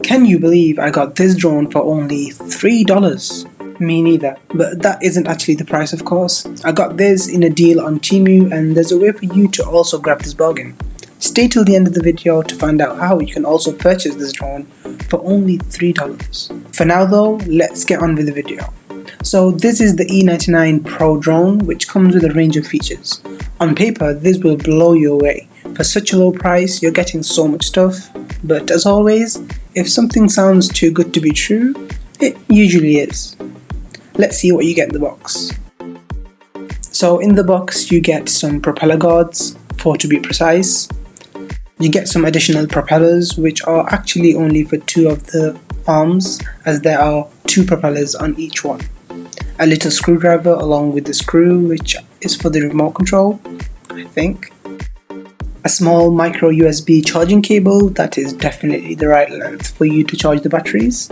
Can you believe I got this drone for only $3? Me neither, but that isn't actually the price, of course. I got this in a deal on TEMU, and there's a way for you to also grab this bargain. Stay till the end of the video to find out how you can also purchase this drone for only $3. For now though, let's get on with the video. So this is the E99 Pro drone, which comes with a range of features. On paper, this will blow you away. For such a low price, you're getting so much stuff, but as always, if something sounds too good to be true, it usually is. Let's see what you get in the box. So in the box you get some propeller guards, 4 to be precise. You get some additional propellers, which are actually only for 2 of the arms, as there are 2 propellers on each one. A little screwdriver along with the screw, which is for the remote control, I think. A small micro USB charging cable that is definitely the right length for you to charge the batteries.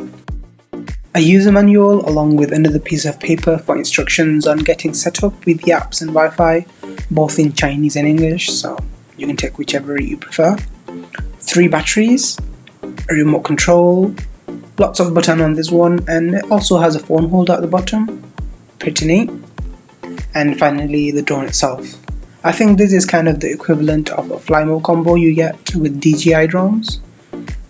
A user manual along with another piece of paper for instructions on getting set up with the apps and Wi-Fi, both in Chinese and English, so you can take whichever you prefer. 3 batteries, a remote control, lots of buttons on this one, and it also has a phone holder at the bottom, pretty neat. And finally the drone itself. I think this is kind of the equivalent of a fly mode combo you get with DJI drones,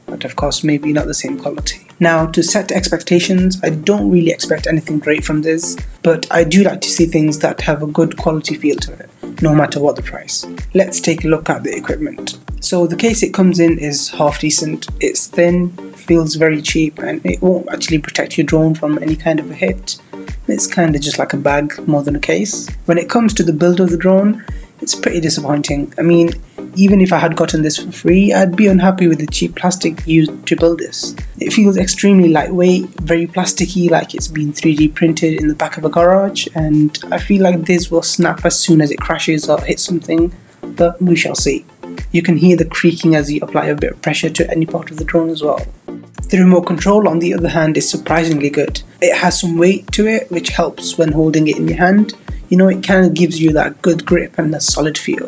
but of course maybe not the same quality. Now, to set expectations, I don't really expect anything great from this, but I do like to see things that have a good quality feel to it, no matter what the price. Let's take a look at the equipment. So the case it comes in is half decent. It's thin, feels very cheap, and it won't actually protect your drone from any kind of a hit. It's kind of just like a bag more than a case. When it comes to the build of the drone, it's pretty disappointing. I mean, even if I had gotten this for free, I'd be unhappy with the cheap plastic used to build this. It feels extremely lightweight, very plasticky, like it's been 3D printed in the back of a garage, and I feel like this will snap as soon as it crashes or hits something, but we shall see. You can hear the creaking as you apply a bit of pressure to any part of the drone as well. The remote control, on the other hand, is surprisingly good. It has some weight to it, which helps when holding it in your hand. You know, it kind of gives you that good grip and a solid feel.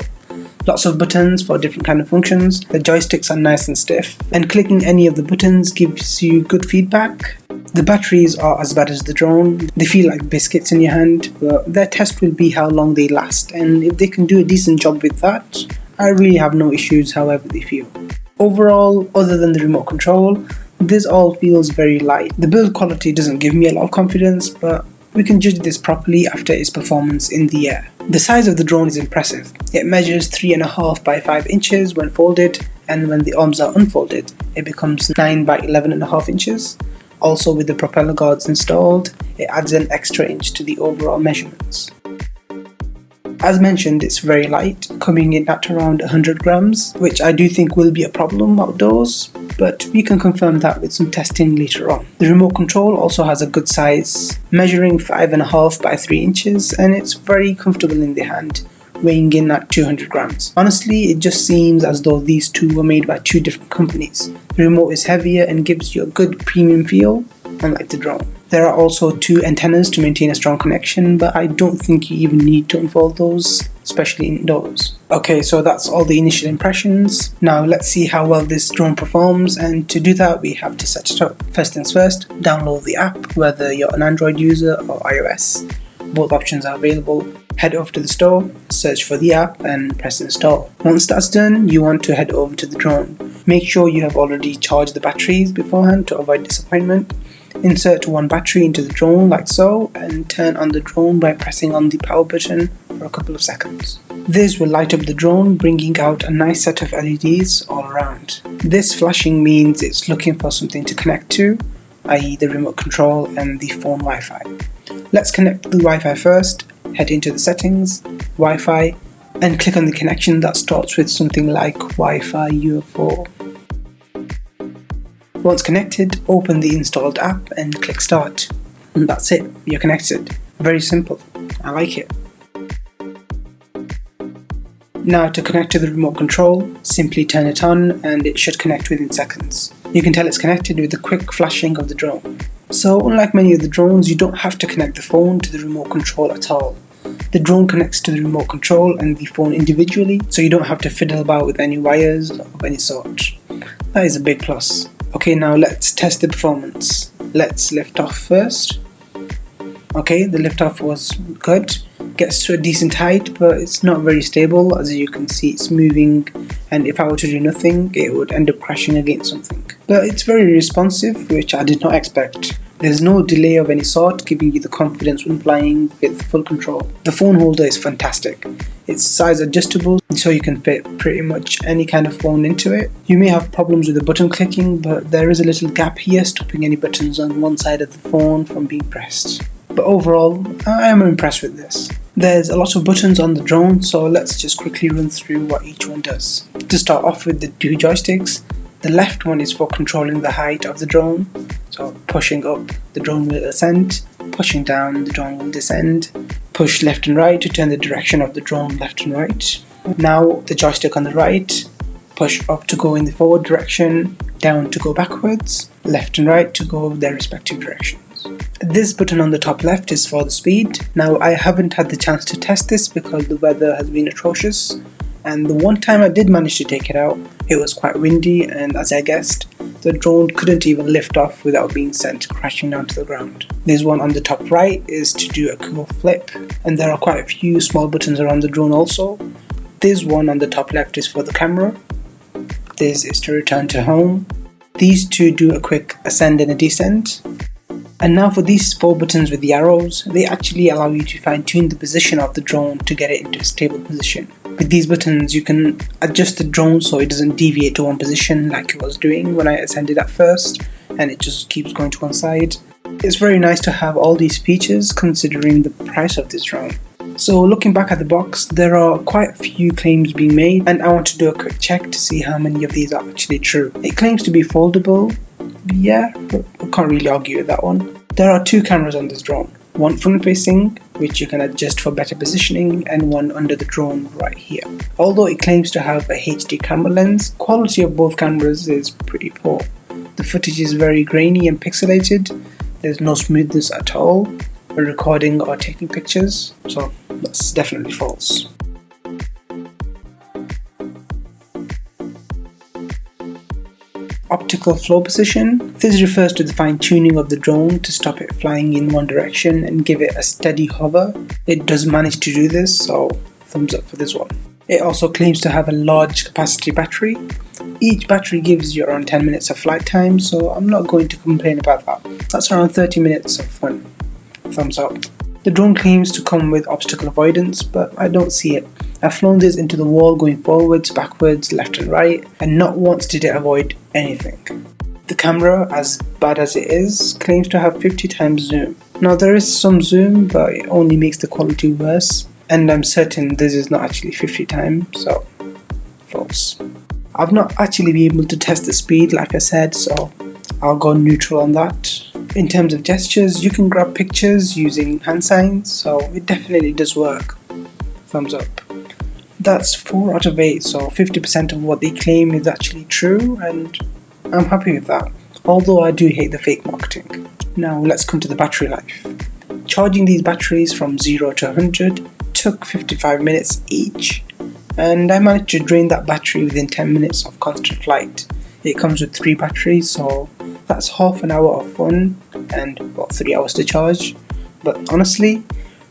Lots of buttons for different kind of functions. The joysticks are nice and stiff, and clicking any of the buttons gives you good feedback. The batteries are as bad as the drone. They feel like biscuits in your hand, but their test will be how long they last, and if they can do a decent job with that, I really have no issues however they feel. Overall, other than the remote control, this all feels very light. The build quality doesn't give me a lot of confidence, but we can judge this properly after its performance in the air. The size of the drone is impressive. It measures 3.5 by 5 inches when folded, and when the arms are unfolded, it becomes 9 by 11.5 inches. Also, with the propeller guards installed, it adds an extra inch to the overall measurements. As mentioned, it's very light, coming in at around 100 grams, which I do think will be a problem outdoors, but we can confirm that with some testing later on. The remote control also has a good size, measuring 5.5 by 3 inches, and it's very comfortable in the hand, weighing in at 200 grams. Honestly, it just seems as though these two were made by 2 different companies. The remote is heavier and gives you a good premium feel, unlike the drone. There are also 2 antennas to maintain a strong connection, but I don't think you even need to unfold those, especially indoors. Okay, so that's all the initial impressions. Now let's see how well this drone performs, and to do that we have to set it up. First things first, download the app, whether you're an Android user or iOS. Both options are available. Head over to the store, search for the app and press install. Once that's done, you want to head over to the drone. Make sure you have already charged the batteries beforehand to avoid disappointment. Insert one battery into the drone like so, and turn on the drone by pressing on the power button for a couple of seconds. This will light up the drone, bringing out a nice set of LEDs all around. This flashing means it's looking for something to connect to, i.e. the remote control and the phone Wi-Fi. Let's connect the Wi-Fi first. Head into the settings, Wi-Fi, and click on the connection that starts with something like Wi-Fi UFO. Once connected, open the installed app and click start. And that's it, you're connected. Very simple, I like it. Now to connect to the remote control, simply turn it on and it should connect within seconds. You can tell it's connected with the quick flashing of the drone. So unlike many of the drones, you don't have to connect the phone to the remote control at all. The drone connects to the remote control and the phone individually, so you don't have to fiddle about with any wires of any sort. That is a big plus. Okay, now let's test the performance. Let's lift off first. Okay, the liftoff was good. Gets to a decent height, but it's not very stable. As you can see, it's moving, and if I were to do nothing, it would end up crashing against something. But it's very responsive, which I did not expect. There's no delay of any sort, giving you the confidence when flying with full control. The phone holder is fantastic. It's size adjustable, so you can fit pretty much any kind of phone into it. You may have problems with the button clicking, but there is a little gap here stopping any buttons on one side of the phone from being pressed. But overall, I am impressed with this. There's a lot of buttons on the drone, so let's just quickly run through what each one does. To start off with the two joysticks, the left one is for controlling the height of the drone. So pushing up, the drone will ascend, pushing down, the drone will descend. Push left and right to turn the direction of the drone left and right. Now the joystick on the right, push up to go in the forward direction, down to go backwards, left and right to go their respective directions. This button on the top left is for the speed. Now I haven't had the chance to test this because the weather has been atrocious, and the one time I did manage to take it out, it was quite windy, and as I guessed, the drone couldn't even lift off without being sent crashing down to the ground. This one on the top right is to do a cool flip, and there are quite a few small buttons around the drone also. This one on the top left is for the camera. This is to return to home. These two do a quick ascend and a descent. And now for these four buttons with the arrows, they actually allow you to fine tune the position of the drone to get it into a stable position. With these buttons you can adjust the drone so it doesn't deviate to one position like it was doing when I ascended at first, and it just keeps going to one side. It's very nice to have all these features considering the price of this drone. So looking back at the box, there are quite a few claims being made, and I want to do a quick check to see how many of these are actually true. It claims to be foldable, yeah, but I can't really argue with that one. There are two cameras on this drone, one front facing, which you can adjust for better positioning, and one under the drone right here. Although it claims to have a HD camera lens, quality of both cameras is pretty poor. The footage is very grainy and pixelated, there's no smoothness at all when recording or taking pictures, so that's definitely false. Optical flow position. This refers to the fine tuning of the drone to stop it flying in one direction and give it a steady hover. It does manage to do this, so thumbs up for this one. It also claims to have a large capacity battery. Each battery gives you around 10 minutes of flight time, so I'm not going to complain about that. That's around 30 minutes of fun. Thumbs up. The drone claims to come with obstacle avoidance, but I don't see it. I've flown this into the wall going forwards, backwards, left and right, and not once did it avoid anything. The camera, as bad as it is, claims to have 50 times zoom. Now there is some zoom, but it only makes the quality worse, and I'm certain this is not actually 50 times, so false. I've not actually been able to test the speed like I said, so I'll go neutral on that. In terms of gestures, you can grab pictures using hand signs, so it definitely does work. Thumbs up. That's 4 out of 8, so 50% of what they claim is actually true, and I'm happy with that, although I do hate the fake marketing. Now let's come to the battery life. Charging these batteries from 0 to 100 took 55 minutes each, and I managed to drain that battery within 10 minutes of constant flight. It comes with 3 batteries, so that's half an hour of fun and about 3 hours to charge. But honestly,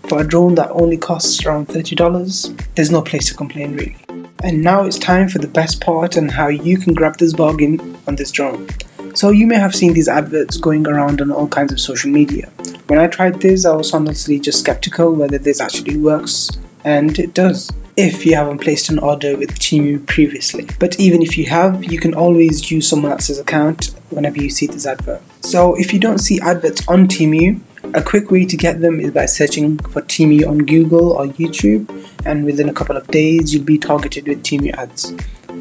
for a drone that only costs around $30, there's no place to complain really. And now it's time for the best part and how you can grab this bargain on this drone. So you may have seen these adverts going around on all kinds of social media. When I tried this, I was honestly just skeptical whether this actually works, and it does, if you haven't placed an order with TEMU previously. But even if you have, you can always use someone else's account whenever you see this advert. So if you don't see adverts on TEMU, a quick way to get them is by searching for TEMU on Google or YouTube, and within a couple of days you'll be targeted with TEMU ads.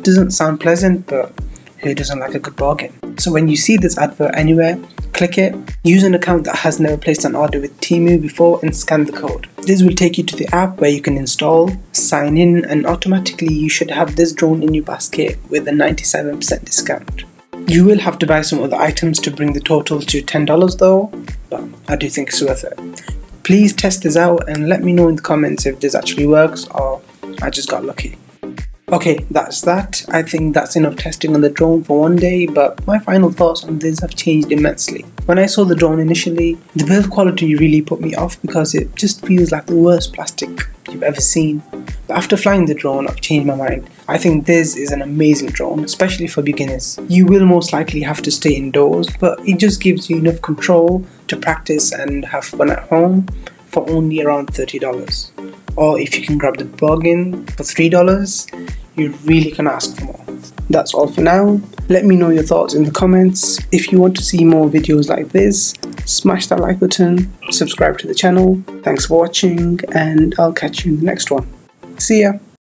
Doesn't sound pleasant, but who doesn't like a good bargain? So when you see this advert anywhere, click it, use an account that has never placed an order with TEMU before, and scan the code. This will take you to the app where you can install, sign in, and automatically you should have this drone in your basket with a 97% discount. You will have to buy some other items to bring the total to $10 though, but I do think it's worth it. Please test this out and let me know in the comments if this actually works or I just got lucky. Okay, that's that. I think that's enough testing on the drone for one day, but my final thoughts on this have changed immensely. When I saw the drone initially, the build quality really put me off because it just feels like the worst plastic you've ever seen. But after flying the drone, I've changed my mind. I think this is an amazing drone, especially for beginners. You will most likely have to stay indoors, but it just gives you enough control to practice and have fun at home for only around $30. Or if you can grab the bargain for $3, you really can ask for more. That's all for now. Let me know your thoughts in the comments. If you want to see more videos like this, smash that like button, subscribe to the channel. Thanks for watching, and I'll catch you in the next one. See ya!